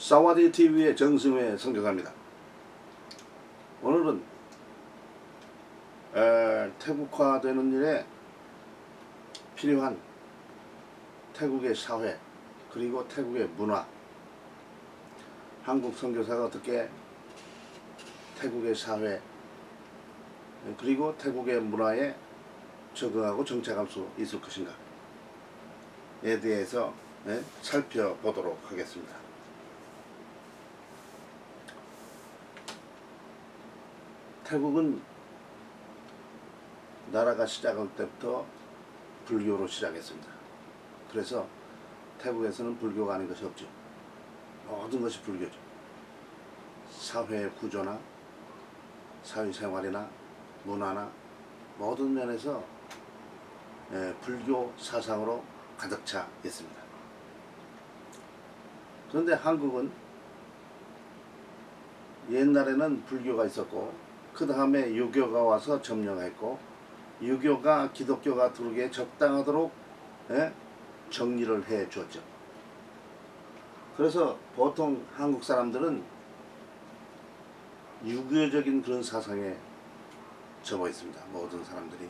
사와디 TV의 정승회 성경합니다. 오늘은 태국화되는 일에 필요한 태국의 사회 그리고 태국의 문화, 한국 선교사가 어떻게 태국의 사회 그리고 태국의 문화에 적응하고 정착할 수 있을 것인가에 대해서 살펴보도록 하겠습니다. 태국은 나라가 시작할 때부터 불교로 시작했습니다. 그래서 태국에서는 불교가 아닌 것이 없죠. 모든 것이 불교죠. 사회 구조나 사회생활이나 문화나 모든 면에서 불교 사상으로 가득 차 있습니다. 그런데 한국은 옛날에는 불교가 있었고 그 다음에 유교가 와서 점령했고 유교가 기독교가 들어오기에 적당하도록 정리를 해 주었죠. 그래서 보통 한국 사람들은 유교적인 그런 사상에 접어 있습니다. 모든 사람들이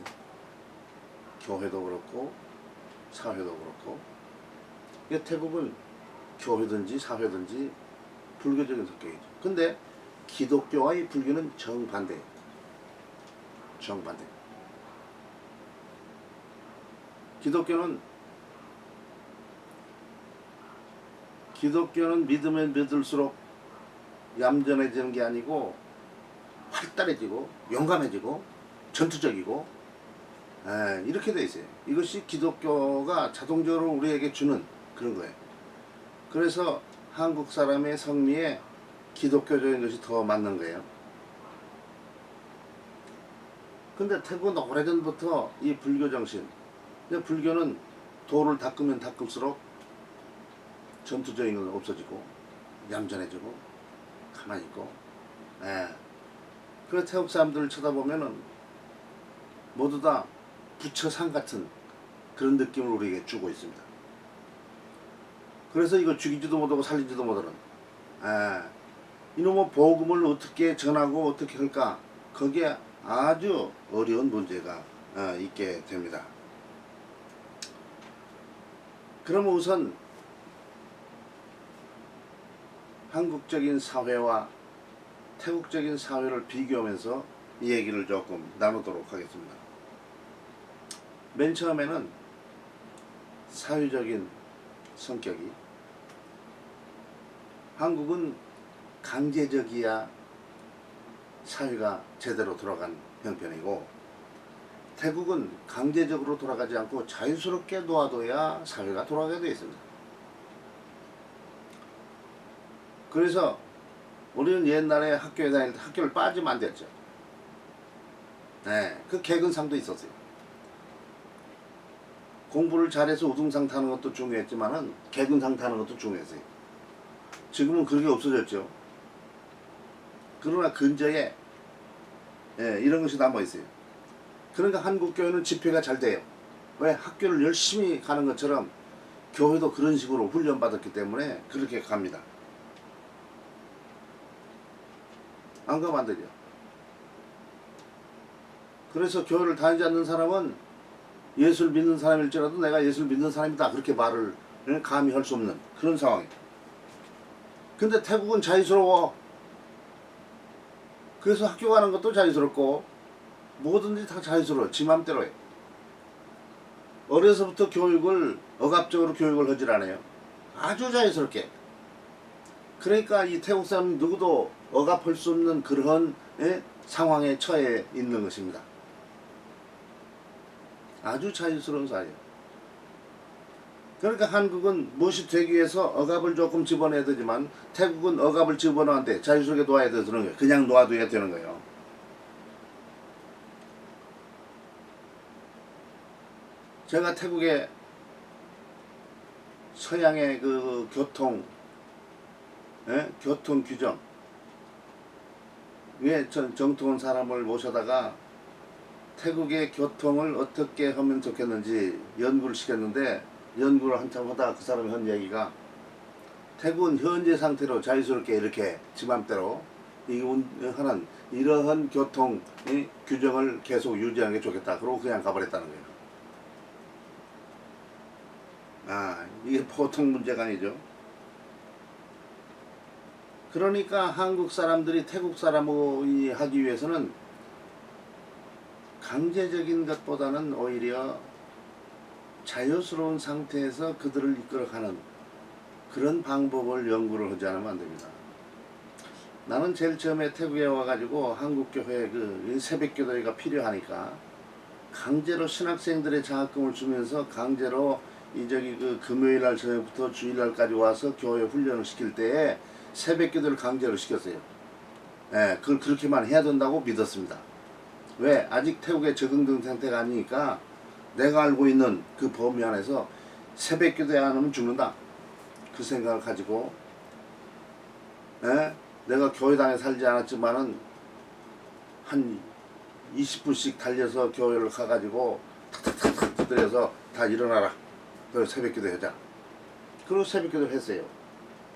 교회도 그렇고 사회도 그렇고. 태국은 교회든지 사회든지 불교적인 성격이죠. 근데 기독교와의 불교는 정반대예요. 정반대. 기독교는 믿으면 믿을수록 얌전해지는 게 아니고 활달해지고 용감해지고 전투적이고 이렇게 돼 있어요. 이것이 기독교가 자동적으로 우리에게 주는 그런 거예요. 그래서 한국 사람의 성미에 기독교적인 것이 더 맞는 거예요. 근데 태국은 오래전부터 이 불교 정신, 불교는 도를 닦으면 닦을수록 전투적인 건 없어지고 얌전해지고 가만히 있고. 그래서 태국 사람들을 쳐다보면은 모두 다 부처상 같은 그런 느낌을 우리에게 주고 있습니다. 그래서 이거 죽이지도 못하고 살리지도 못하는 이놈의 복음을 어떻게 전하고 어떻게 할까, 거기에 아주 어려운 문제가 있게 됩니다. 그러면 우선 한국적인 사회와 태국적인 사회를 비교하면서 이 얘기를 조금 나누도록 하겠습니다. 맨 처음에는 사회적인 성격이, 한국은 강제적이야 사회가 제대로 돌아간 형편이고 태국은 강제적으로 돌아가지 않고 자유스럽게 놓아둬야 사회가 돌아가게 되어 있습니다. 그래서 우리는 옛날에 학교에 다닐 때 학교를 빠지면 안 됐죠. 그 개근상도 있었어요. 공부를 잘해서 우등상 타는 것도 중요했지만은 개근상 타는 것도 중요했어요. 지금은 그게 없어졌죠. 그러나 근저에 이런 것이 남아 있어요. 그러니까 한국 교회는 집회가 잘 돼요. 왜? 학교를 열심히 가는 것처럼 교회도 그런 식으로 훈련받았기 때문에 그렇게 갑니다. 안 가면 안 되죠. 그래서 교회를 다니지 않는 사람은 예수를 믿는 사람일지라도 내가 예수를 믿는 사람이다 그렇게 말을 감히 할 수 없는 그런 상황이에요. 근데 태국은 자유스러워. 그래서 학교 가는 것도 자유스럽고 뭐든지 다 자유스러워. 지 맘대로 해. 어려서부터 교육을 억압적으로 교육을 하질 않아요. 아주 자유스럽게. 그러니까 이 태국 사람 누구도 억압할 수 없는 그런 상황에 처해 있는 것입니다. 아주 자유스러운 사회예요. 그러니까 한국은 무엇이 되기 위해서 억압을 조금 집어내야 되지만 태국은 억압을 집어넣는데 자유스럽게 놓아야 되는 거예요. 그냥 놓아둬야 되는 거예요. 제가 태국의 서양의 그 교통 규정 위에 정통한 사람을 모셔다가 태국의 교통을 어떻게 하면 좋겠는지 연구를 시켰는데 연구를 한참 하다가 그 사람이 한 얘기가 태국은 현재 상태로 자유스럽게 이렇게 지 맘대로 하는 이러한 교통 규정을 계속 유지하는 게 좋겠다. 그러고 그냥 가버렸다는 거예요. 아, 이게 보통 문제가 아니죠. 그러니까 한국 사람들이 태국 사람이 하기 위해서는 강제적인 것보다는 오히려 자유스러운 상태에서 그들을 이끌어가는 그런 방법을 연구를 하지 않으면 안 됩니다. 나는 제일 처음에 태국에 와가지고 한국교회 그 새벽기도회가 필요하니까 강제로 신학생들의 장학금을 주면서 강제로 그 금요일날 저녁부터 주일날까지 와서 교회 훈련을 시킬 때에 새벽기도를 강제로 시켰어요. 예, 그걸 그렇게만 해야 된다고 믿었습니다. 왜? 아직 태국에 적응된 상태가 아니니까 내가 알고 있는 그 범위 안에서 새벽기도 안 하면 죽는다. 그 생각을 가지고 내가 교회당에 살지 않았지만은 한 20분씩 달려서 교회를 가가지고 탁탁탁탁 두드려서 다 일어나라. 그래서 새벽기도 하자. 그리고 새벽기도를 했어요.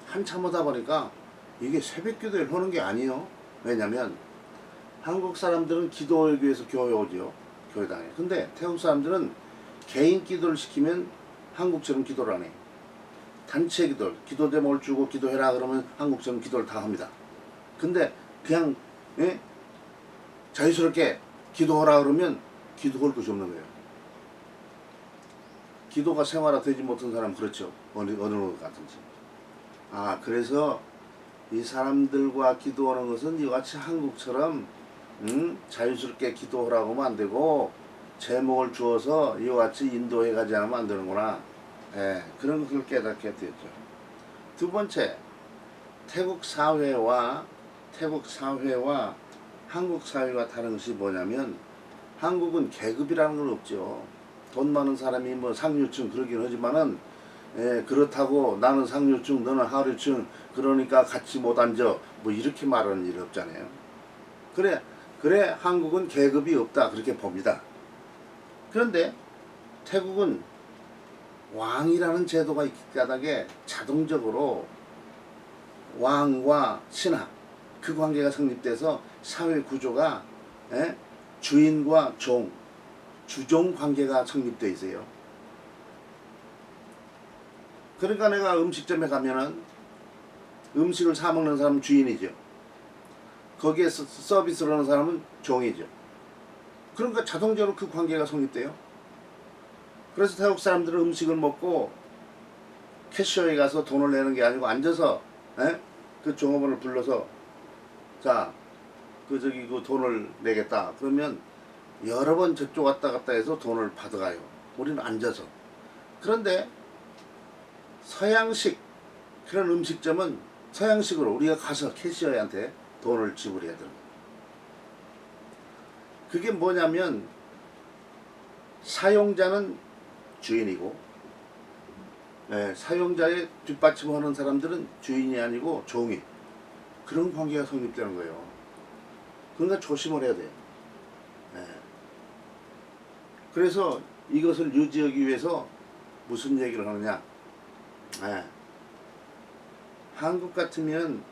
한참 오다 보니까 이게 새벽기도를 하는 게 아니에요. 왜냐면 한국 사람들은 기도하기 위해서 교회 오지요. 교회당에. 근데 태국 사람들은 개인 기도를 시키면 한국처럼 기도를 안 해. 단체 기도 제목을 주고 기도해라 그러면 한국처럼 기도를 다 합니다. 근데 그냥 자유스럽게 기도하라 그러면 기도할 것이 없는 거예요. 기도가 생활화 되지 못한 사람은 그렇죠. 어느 같은지. 아, 그래서 이 사람들과 기도하는 것은 이같이 한국처럼 자유스럽게 기도하라고 하면 안 되고 제목을 주어서 이같이 인도해 가지 않으면 안 되는구나. 예, 그런 것을 깨닫게 되었죠. 두 번째, 태국 사회와 한국 사회가 다른 것이 뭐냐면 한국은 계급이라는 건 없죠. 돈 많은 사람이 뭐 상류층 그러긴 하지만은 그렇다고 나는 상류층 너는 하류층 그러니까 같이 못 앉아 뭐 이렇게 말하는 일이 없잖아요. 그래 한국은 계급이 없다 그렇게 봅니다. 그런데 태국은 왕이라는 제도가 있기 때문에 자동적으로 왕과 신하 그 관계가 성립돼서 사회 구조가 주인과 주종 관계가 성립되어 있어요. 그러니까 내가 음식점에 가면은 음식을 사 먹는 사람은 주인이죠. 거기에 서비스를 하는 사람은 종이죠. 그러니까 자동적으로 그 관계가 성립돼요. 그래서 태국 사람들은 음식을 먹고 캐셔에 가서 돈을 내는 게 아니고 앉아서 그 종업원을 불러서 자, 그 돈을 내겠다. 그러면 여러 번 저쪽 왔다 갔다 해서 돈을 받아가요. 우리는 앉아서. 그런데 서양식 그런 음식점은 서양식으로 우리가 가서 캐시어한테 돈을 지불해야 되는 거예요. 그게 뭐냐면 사용자는 주인이고 사용자의 뒷받침하는 사람들은 주인이 아니고 종이 그런 관계가 성립되는 거예요. 그러니까 조심을 해야 돼요. 그래서 이것을 유지하기 위해서 무슨 얘기를 하느냐. 한국 같으면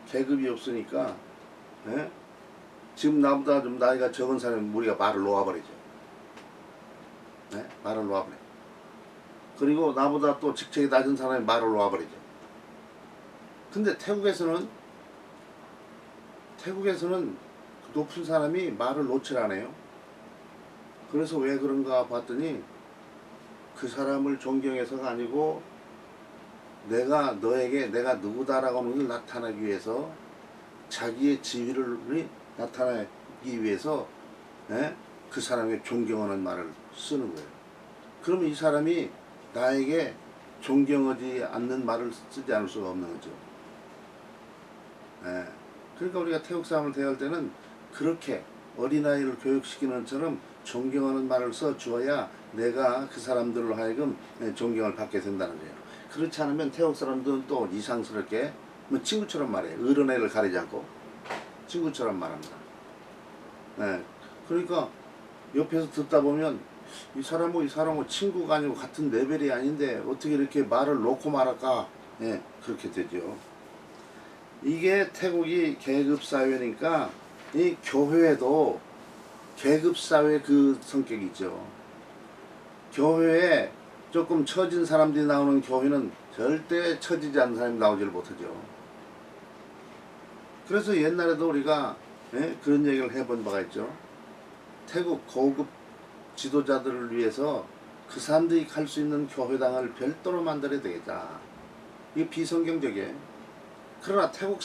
계급이 없으니까 지금 나보다 좀 나이가 적은 사람은 우리가 말을 놓아버리죠. 말을 놓아버려. 그리고 나보다 또 직책이 낮은 사람이 말을 놓아버리죠. 근데 태국에서는 높은 사람이 말을 놓질 않아요. 그래서 왜 그런가 봤더니 그 사람을 존경해서가 아니고 내가 너에게 내가 누구다라고 하는 걸 나타나기 위해서 자기의 지위를 나타내기 위해서 그 사람의 존경하는 말을 쓰는 거예요. 그러면 이 사람이 나에게 존경하지 않는 말을 쓰지 않을 수가 없는 거죠. 그러니까 우리가 태국 사람을 대할 때는 그렇게 어린아이를 교육시키는 것처럼 존경하는 말을 써주어야 내가 그 사람들로 하여금 존경을 받게 된다는 거예요. 그렇지 않으면 태국 사람들은 또 이상스럽게 뭐 친구처럼 말해요. 어린아이를 가리지 않고 친구처럼 말합니다. 그러니까 옆에서 듣다 보면 이 사람은 친구가 아니고 같은 레벨이 아닌데 어떻게 이렇게 말을 놓고 말할까 예, 그렇게 되죠. 이게 태국이 계급사회니까 이 교회도 계급사회 그 성격이 있죠. 교회에 조금 처진 사람들이 나오는 교회는 절대 처지지 않는 사람이 나오지를 못하죠. 그래서 옛날에도 우리가 그런 얘기를 해본 바가 있죠. 태국 고급 지도자들을 위해서 그 사람들이 갈 수 있는 교회당을 별도로 만들어야 되겠다. 이게 비성경적이에요. 그러나 태국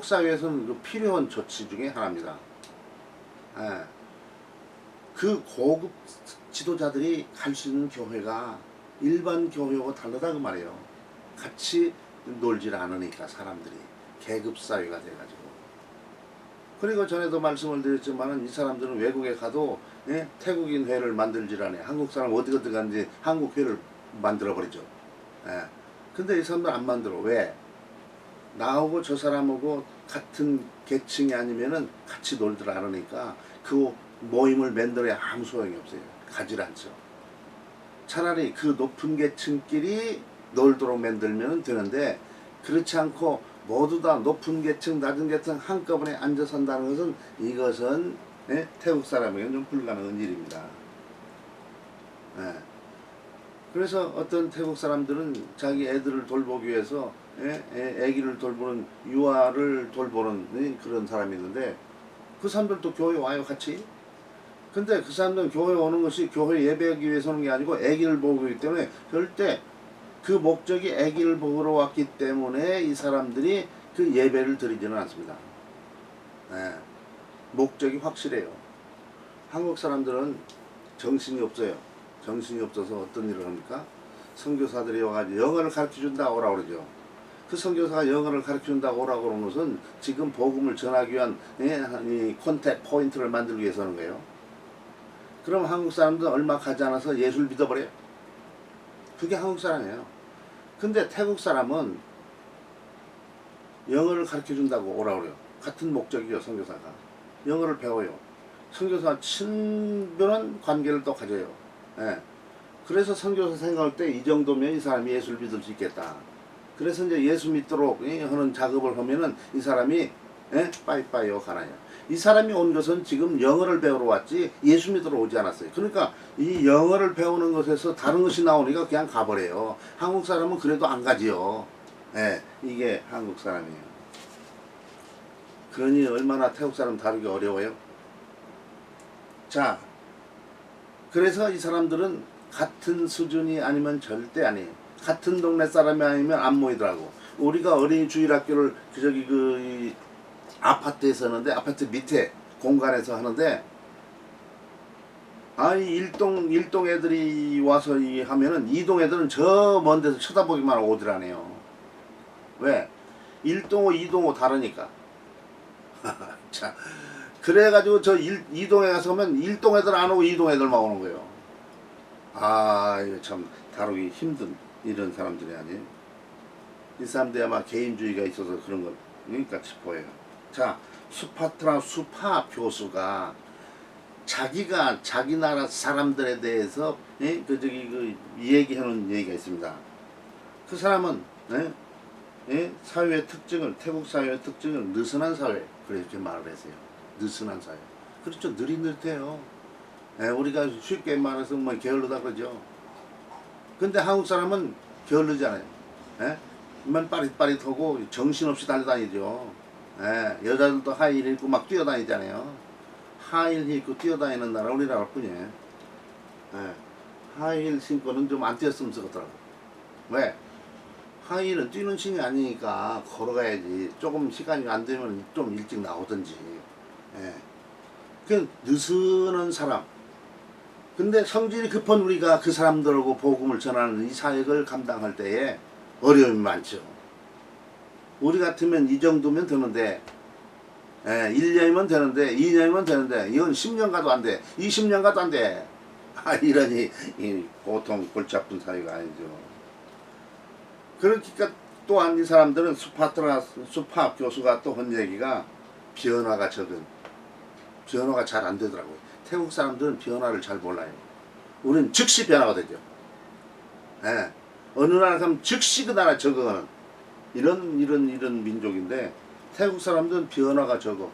사회에서는 필요한 조치 중에 하나입니다. 예. 그 고급 지도자들이 갈 수 있는 교회가 일반 교회하고 다르다 그 말이에요. 같이 놀질 않으니까 사람들이 계급사회가 돼가지고. 그리고 전에도 말씀을 드렸지만은 이 사람들은 외국에 가도 태국인 회를 만들질 않아요. 한국 사람 어디 가는지 한국 회를 만들어 버리죠. 예. 근데 이 사람들 안 만들어. 왜? 나하고 저 사람하고 같은 계층이 아니면은 같이 놀들 않으니까 그 모임을 만들어야 아무 소용이 없어요. 가질 않죠. 차라리 그 높은 계층끼리 놀도록 만들면 되는데 그렇지 않고 모두 다 높은 계층, 낮은 계층 한꺼번에 앉아 산다는 것은 이것은 태국 사람에게는 좀 불가능한 일입니다. 그래서 어떤 태국 사람들은 자기 애들을 돌보기 위해서 애기를 돌보는 유아를 돌보는 그런 사람이 있는데 그 사람들도 교회 와요 같이. 근데 그 사람들은 교회 오는 것이 교회 예배하기 위해서 오는 게 아니고 애기를 보기 때문에 절대 그 목적이 애기를 보러 왔기 때문에 이 사람들이 그 예배를 드리지는 않습니다. 목적이 확실해요. 한국 사람들은 정신이 없어요. 정신이 없어서 어떤 일을 합니까? 선교사들이 와가지고 영어를 가르쳐준다 오라 그러죠. 그 선교사가 영어를 가르쳐준다고 오라고 그러는 것은 지금 복음을 전하기 위한 이 콘택 포인트를 만들기 위해서 하는 거예요. 그럼 한국 사람들은 얼마 가지 않아서 예수를 믿어버려요. 그게 한국 사람이에요. 근데 태국 사람은 영어를 가르쳐준다고 오라고 그래요. 같은 목적이죠. 선교사가 영어를 배워요. 선교사와 친밀한 관계를 또 가져요. 그래서 선교사 생각할 때 이 정도면 이 사람이 예수를 믿을 수 있겠다. 그래서 이제 예수 믿도록 하는 작업을 하면은 이 사람이 빠이빠이요 가나요. 이 사람이 온 것은 지금 영어를 배우러 왔지 예수 믿으러 오지 않았어요. 그러니까 이 영어를 배우는 것에서 다른 것이 나오니까 그냥 가버려요. 한국 사람은 그래도 안 가지요. 이게 한국 사람이에요. 그러니 얼마나 태국 사람 다루기 어려워요. 자, 그래서 이 사람들은 같은 수준이 아니면 절대 아니에요. 같은 동네 사람이 아니면 안 모이더라고. 우리가 어린이 주일학교를 이 아파트에서 하는데 아파트 밑에 공간에서 하는데 일동 애들이 와서 하면은 이동 애들은 저 먼 데서 쳐다보기만 하고 오더라네요. 왜? 1동호 2동호 다르니까. 자, 그래가지고 저 2동에 가서 하면 1동 애들 안 오고 2동 애들만 오는 거예요. 이거 참 다루기 힘든 이런 사람들이 아니에요. 이 사람들이 아마 개인주의가 있어서 그런 걸 그러니까 싶어요. 자, 수파트라 수파 교수가 자기가 자기 나라 사람들에 대해서 얘기하는 얘기가 있습니다. 그 사람은 사회의 특징을 태국 사회의 특징을 느슨한 사회 그렇게 말을 했어요. 느슨한 사회. 그렇죠. 느릿느릿해요. 우리가 쉽게 말해서 뭐 게을르다 그러죠. 근데 한국 사람은 게을르잖아요. 만 빠릿빠릿하고 정신없이 달려다니죠. 여자들도 하이힐 입고 막 뛰어다니잖아요. 하이힐 입고 뛰어다니는 나라 우리나라 뿐이에요. 하이힐 신고는 좀 안 뛰었으면 좋겠더라고. 왜? 하이힐은 뛰는 신이 아니니까 걸어가야지. 조금 시간이 안 되면 좀 일찍 나오든지. 그 느슨한 사람. 근데 성질이 급한 우리가 그 사람들하고 복음을 전하는 이 사역을 감당할 때에 어려움이 많죠. 우리 같으면 이 정도면 되는데 1년이면 되는데 2년이면 되는데 이건 10년 가도 안 돼. 20년 가도 안 돼. 이러니 보통 골치 아픈 사회가 아니죠. 그러니까 또한 이 사람들은 수파 교수가 또 한 얘기가 변화가 적은 변화가 잘 안 되더라고요. 태국 사람들은 변화를 잘 몰라요. 우리는 즉시 변화가 되죠. 어느 나라 가면 즉시 그 나라 적응하는 이런 민족인데 태국 사람들은 변화가 적어.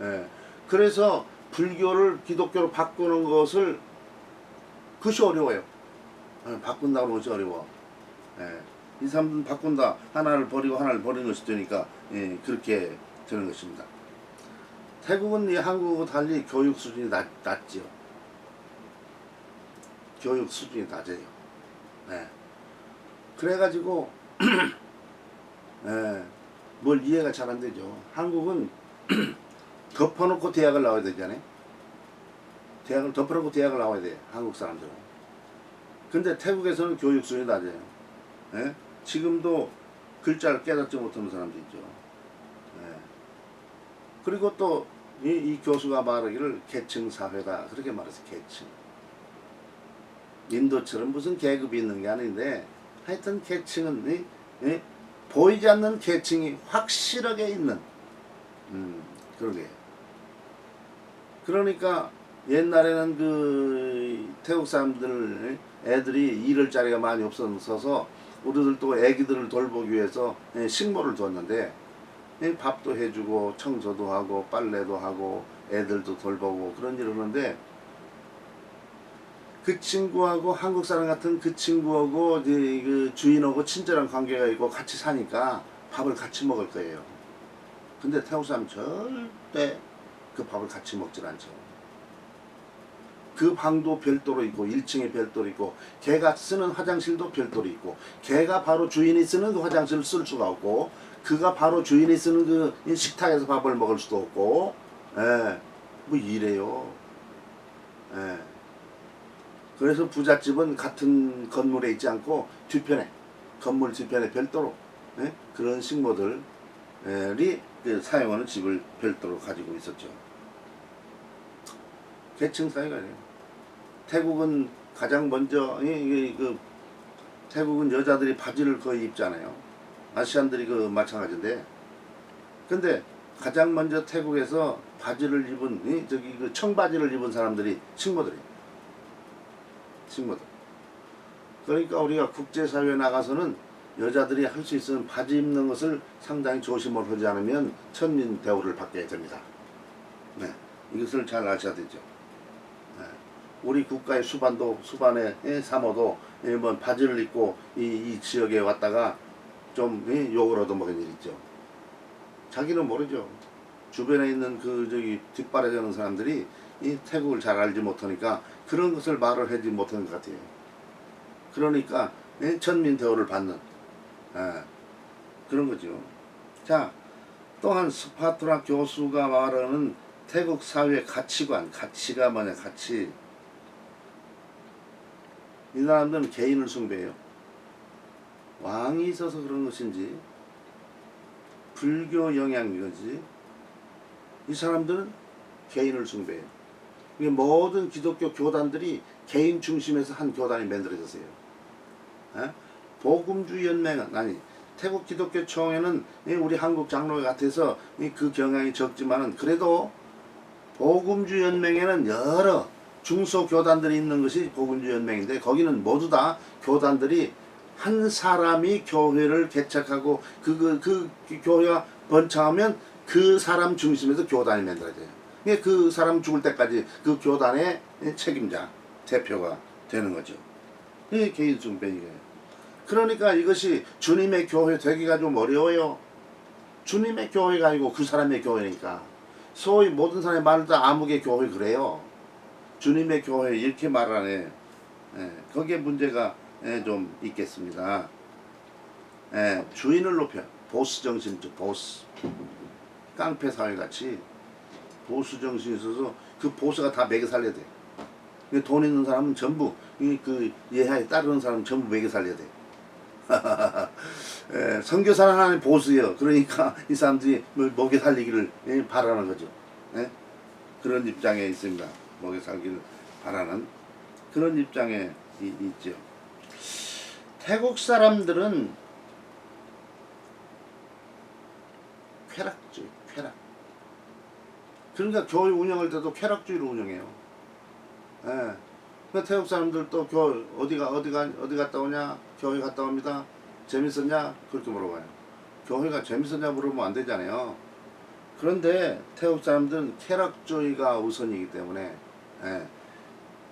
예. 그래서 불교를 기독교로 바꾸는 것을 그것이 어려워요. 바꾼다고 하는 것이 어려워. 예. 이 사람들은 바꾼다. 하나를 버리고 하나를 버리는 것이 되니까 예, 그렇게 되는 것입니다. 태국은 이 한국과 달리 교육 수준이 낮지요. 교육 수준이 낮아요. 예. 그래가지고 예, 뭘 이해가 잘 안 되죠. 한국은 덮어놓고 대학을 나와야 되잖아요. 대학을 덮어놓고 대학을 나와야 돼. 한국 사람들은. 근데 태국에서는 교육 수준이 낮아요. 예? 지금도 글자를 깨닫지 못하는 사람도 있죠. 예. 그리고 또 이 교수가 말하기를 계층 사회다 그렇게 말했어요. 계층. 인도처럼 무슨 계급이 있는 게 아닌데 하여튼 계층은 보이지 않는 계층이 확실하게 있는 그러게. 그러니까 옛날에는 그 태국 사람들 애들이 일할 자리가 많이 없어서 우리들도 애기들을 돌보기 위해서 식모를 뒀는데 밥도 해주고 청소도 하고 빨래도 하고 애들도 돌보고 그런 일을 하는데 그 친구하고 한국 사람 같은 그 친구하고 그 주인하고 친절한 관계가 있고 같이 사니까 밥을 같이 먹을 거예요. 근데 태국 사람은 절대 그 밥을 같이 먹질 않죠. 그 방도 별도로 있고 1층에 별도로 있고 걔가 쓰는 화장실도 별도로 있고 걔가 바로 주인이 쓰는 그 화장실을 쓸 수가 없고 그가 바로 주인이 쓰는 그 식탁에서 밥을 먹을 수도 없고 뭐 이래요. 그래서 부잣집은 같은 건물에 있지 않고 뒤편에 건물 뒤편에 별도로 그런 식모들이 그 사용하는 집을 별도로 가지고 있었죠. 계층 사회가 아니에요. 태국은 가장 먼저 태국은 여자들이 바지를 거의 입잖아요. 아시안들이 그 마찬가지인데 근데 가장 먼저 태국에서 바지를 입은 그 청바지를 입은 사람들이 식모들이에요. 식모들. 그러니까 우리가 국제사회에 나가서는 여자들이 할 수 있는 바지 입는 것을 상당히 조심을 하지 않으면 천민 대우를 받게 됩니다. 네, 이것을 잘 아셔야 되죠. 네. 우리 국가의 수반의 사모도 뭐 바지를 입고 이 지역에 왔다가 좀 욕을 얻어먹은 일 있죠. 자기는 모르죠. 주변에 있는 그 뒷발에 되는 사람들이 이 태국을 잘 알지 못하니까 그런 것을 말을 하지 못하는 것 같아요. 그러니까 천민 대우를 받는 그런 거죠. 자, 또한 스파트라 교수가 말하는 태국 사회 가치관, 가치가 뭐냐, 가치. 이 사람들은 개인을 숭배해요. 왕이 있어서 그런 것인지 불교 영향이건지 이 사람들은 개인을 숭배해요. 모든 기독교 교단들이 개인 중심에서 한 교단이 만들어졌어요. 복음주의 연맹은 아니 태국 기독교 총회는 우리 한국 장로 같아서 그 경향이 적지만은 그래도 복음주의 연맹에는 여러 중소교단들이 있는 것이 복음주의 연맹인데 거기는 모두 다 교단들이 한 사람이 교회를 개척하고 그 교회가 번창하면 그 사람 중심에서 교단이 만들어져요. 그 사람 죽을 때까지 그 교단의 책임자, 대표가 되는 거죠. 이게 개인 숭배이에요. 그러니까 이것이 주님의 교회 되기가 좀 어려워요. 주님의 교회가 아니고 그 사람의 교회니까. 소위 모든 사람이 말을 다 아무개 교회 그래요. 주님의 교회 이렇게 말하네. 거기에 문제가 좀 있겠습니다. 주인을 높여 보스 정신이죠. 보스 깡패 사회같이 보스 정신이 있어서 그 보스가 다 매겨 살려야 돼. 돈 있는 사람은 전부 그 예하에 따르는 사람은 전부 매겨 살려야 돼. 선교사는 하나의 보스예요. 그러니까 이 사람들이 먹여 살리기를 바라는 거죠. 그런 입장에 있습니다. 먹여 살기를 바라는 그런 입장에 있죠. 태국 사람들은 쾌락주의, 쾌락. 그러니까 교회 운영할 때도 쾌락주의로 운영해요. 그 태국 사람들도 어디 갔다 오냐? 교회 갔다 옵니다. 재밌었냐? 그렇게 물어봐요. 교회가 재밌었냐 물어보면 안 되잖아요. 그런데 태국 사람들은 쾌락주의가 우선이기 때문에 예,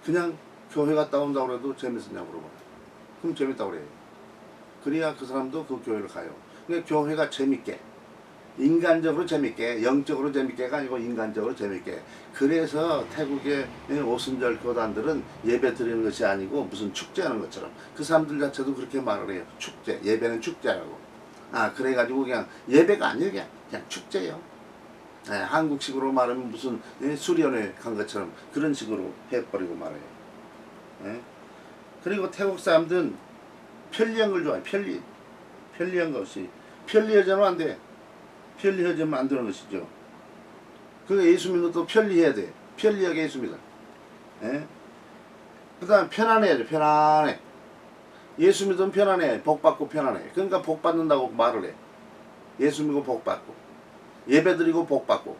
그냥 교회 갔다 온다고 해도 재밌었냐 물어봐요. 그럼 재밌다고 그래요. 그래야 그 사람도 그 교회를 가요. 그러니까 교회가 재밌게, 인간적으로 재밌게, 영적으로 재밌게가 아니고 인간적으로 재밌게. 그래서 태국의 오순절 교단들은 예배 드리는 것이 아니고 무슨 축제하는 것처럼, 그 사람들 자체도 그렇게 말을 해요. 축제, 예배는 축제라고. 그래가지고 그냥 예배가 아니에요. 그냥 축제예요. 한국식으로 말하면 무슨 수련회 간 것처럼 그런 식으로 해버리고 말해요. 그리고 태국 사람들은 편리한 걸 좋아해. 편리한 것이. 편리해지면 안 돼. 편리해지면 안 되는 것이죠. 그 예수 믿는 것도 편리해야 돼. 편리하게 예수 믿어. 그 다음 편안해야죠. 편안해. 예수 믿으면 편안해. 복 받고 편안해. 그러니까 복 받는다고 말을 해. 예수 믿고 복 받고, 예배 드리고 복 받고.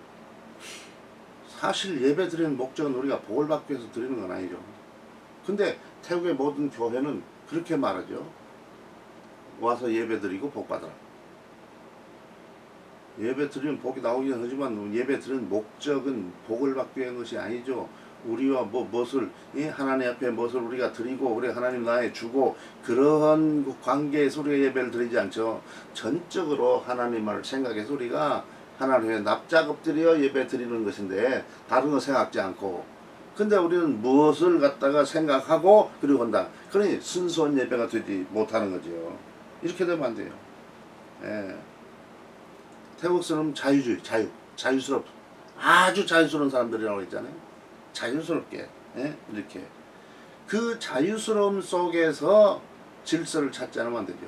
사실 예배 드리는 목적은 우리가 복을 받기 위해서 드리는 건 아니죠. 근데 태국의 모든 교회는 그렇게 말하죠. 와서 예배 드리고 복 받아라. 예배 드리면 복이 나오긴 하지만 예배 드리는 목적은 복을 받기 위한 것이 아니죠. 우리와 무엇을 하나님 앞에 무엇을 우리가 드리고 우리 하나님 나에 주고 그러한 관계에서 우리가 예배를 드리지 않죠. 전적으로 하나님을 생각해서 우리가 하나님의 납작엎드려 예배 드리는 것인데 다른 거 생각지 않고. 근데 우리는 무엇을 갖다가 생각하고 그리고 한다. 그러니 순수한 예배가 되지 못하는 거죠. 이렇게 되면 안 돼요. 태국 사람은 자유주의, 자유스럽, 아주 자유스러운 사람들이라고 했잖아요. 자유스럽게, 이렇게. 그 자유스러움 속에서 질서를 찾지 않으면 안 되죠.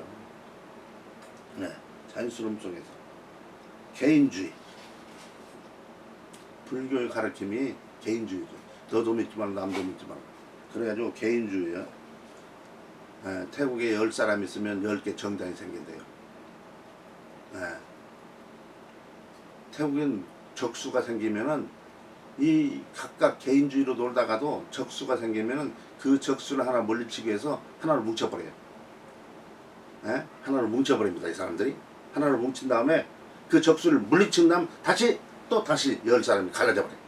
자유스러움 속에서. 개인주의. 불교의 가르침이 개인주의죠. 너도 믿지 말고 남도 믿지 말고. 그래가지고 개인주의야. 태국에 10사람 있으면 10개 정당이 생긴대요. 태국엔 적수가 생기면은 이 각각 개인주의로 놀다가도 적수가 생기면은 그 적수를 하나 물리치기 위해서 하나를 뭉쳐버려요. 하나를 뭉쳐버립니다. 이 사람들이 하나를 뭉친 다음에 그 적수를 물리친 다음 다시 10사람이 갈라져 버려요.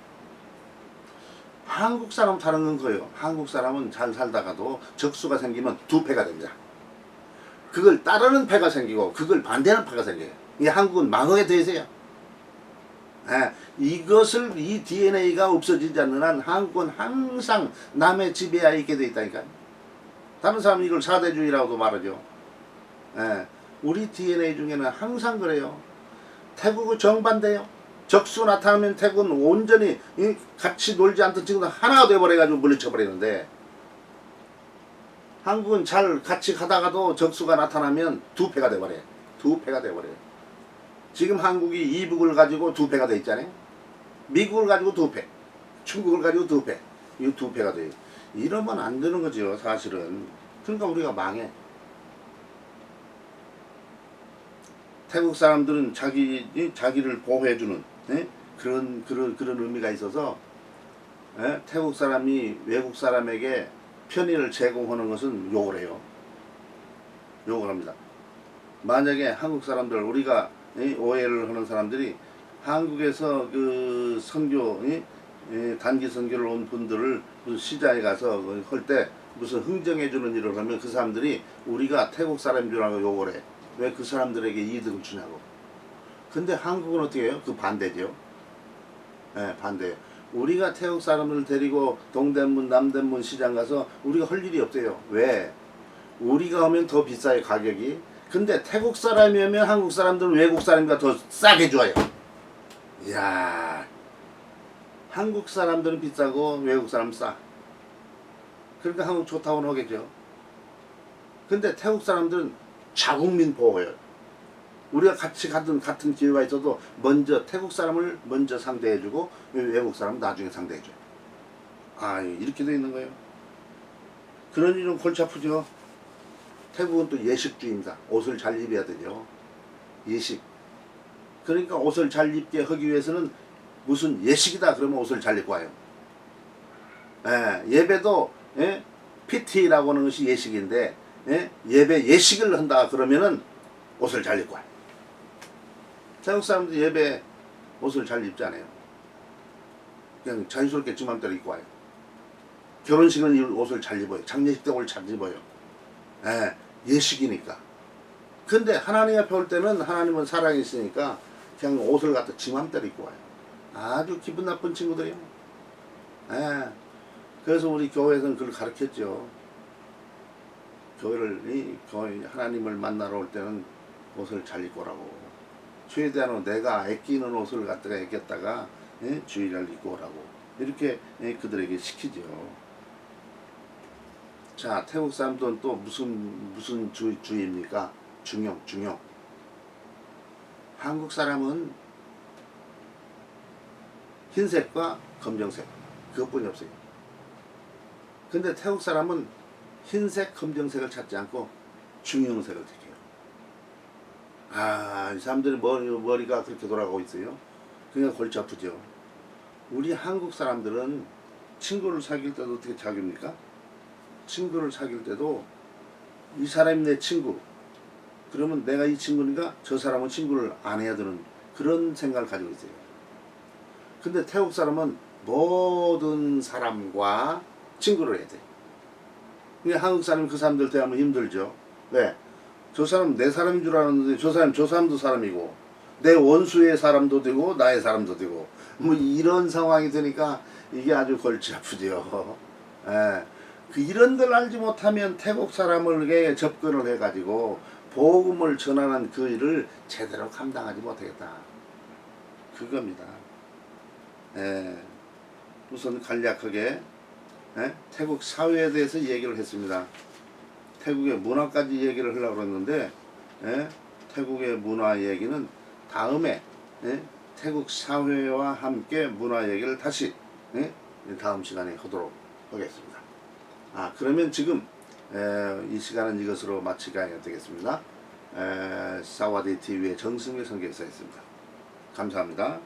한국 사람 다른 건 거예요. 한국 사람은 잘 살다가도 적수가 생기면 두 패가 됩니다. 그걸 따르는 패가 생기고 그걸 반대하는 패가 생겨요. 이 한국은 망하게 돼 있어요. 이것을 이 DNA가 없어지지 않는 한 한국은 항상 남의 지배하에 있게 돼 있다니까요. 다른 사람은 이걸 사대주의라고도 말하죠. 우리 DNA 중에는 항상 그래요. 태국은 정반대요. 적수 나타나면 태국은 온전히 같이 놀지 않던 친구들 하나가 돼버려가지고 물리쳐버리는데, 한국은 잘 같이 가다가도 적수가 나타나면 두 패가 돼버려요. 두 패가 돼버려요. 지금 한국이 이북을 가지고 두 패가 돼 있잖아요. 미국을 가지고 두 패, 중국을 가지고 두 패, 이 두 패가 돼요. 이러면 안 되는 거죠, 사실은. 그러니까 우리가 망해. 태국 사람들은 자기를 보호해주는 그런 의미가 있어서 태국 사람이 외국 사람에게 편의를 제공하는 것은 욕을 해요. 욕을 합니다. 만약에 한국 사람들, 우리가 오해를 하는 사람들이 한국에서 그 선교, 단기 선교를 온 분들을 무슨 시장에 가서 할 때 무슨 흥정해주는 일을 하면 그 사람들이 우리가 태국 사람인 줄 알고 욕을 해. 왜 그 사람들에게 이득을 주냐고. 근데 한국은 어떻게 해요? 그 반대죠. 반대. 우리가 태국 사람을 데리고 동대문, 남대문 시장 가서 우리가 할 일이 없대요. 왜? 우리가 하면 더 비싸요, 가격이. 근데 태국 사람이 오면 한국 사람들은 외국 사람보다 더 싸게 줘요. 이야, 한국 사람들은 비싸고 외국 사람은 싸. 그러니까 한국 좋다고는 하겠죠. 근데 태국 사람들은 자국민 보호예요. 우리가 같이 같은 기회가 있어도 먼저 태국 사람을 먼저 상대해주고 외국 사람은 나중에 상대해줘요. 이렇게 돼 있는 거예요. 그런 일은 골치 아프죠. 태국은 또 예식주의입니다. 옷을 잘 입어야 되죠. 예식. 그러니까 옷을 잘 입게 하기 위해서는 무슨 예식이다 그러면 옷을 잘 입고 와요. 예배도 예? PT라고 하는 것이 예식인데, 예? 예배 예식을 한다 그러면은 옷을 잘 입고 와요. 태국 사람들 예배 옷을 잘 입지 않아요. 그냥 자연스럽게 지 맘대로 입고 와요. 결혼식은 이 옷을 잘 입어요. 장례식 때 옷을 잘 입어요. 예, 예식이니까. 근데 하나님 앞에 올 때는 하나님은 사랑이 있으니까 그냥 옷을 갖다 지 맘대로 입고 와요. 아주 기분 나쁜 친구들이요. 예. 그래서 우리 교회에서는 그걸 가르쳤죠. 교회 하나님을 만나러 올 때는 옷을 잘 입고 오라고. 최대한 내가 아끼는 옷을 갖다가 아꼈다가 예? 주의를 입고 오라고. 이렇게 예? 그들에게 시키죠. 자, 태국 사람들은 또 무슨 주의입니까? 중용. 한국 사람은 흰색과 검정색 그것뿐이 없어요. 근데 태국 사람은 흰색, 검정색을 찾지 않고 중용색을 택해요. 아, 이 사람들이 머리가 그렇게 돌아가고 있어요. 그러니까 골치 아프죠. 우리 한국 사람들은 친구를 사귈 때도 어떻게 사깁니까? 친구를 사귈 때도 이 사람이 내 친구, 그러면 내가 이 친구니까 저 사람은 친구를 안 해야 되는 그런 생각을 가지고 있어요. 근데 태국 사람은 모든 사람과 친구를 해야 돼. 근데 한국 사람이 그 사람들 대하면 힘들죠. 왜? 저 사람 내 사람인 줄 알았는데 저 사람도 사람이고 내 원수의 사람도 되고 나의 사람도 되고 뭐 이런 상황이 되니까 이게 아주 골치 아프죠. 예. 그 이런 걸 알지 못하면 태국 사람에게 접근을 해가지고 복음을 전하는 그 일을 제대로 감당하지 못하겠다. 그겁니다. 예. 우선 간략하게 예? 태국 사회에 대해서 얘기를 했습니다. 태국의 문화까지 얘기를 하려고 했는데 예? 태국의 문화 얘기는 다음에 예? 태국 사회와 함께 문화 얘기를 다시 예? 다음 시간에 하도록 하겠습니다. 그러면 지금 이 시간은 이것으로 마치게 되겠습니다. 사와디 TV의 정승일 선교사였습니다. 감사합니다.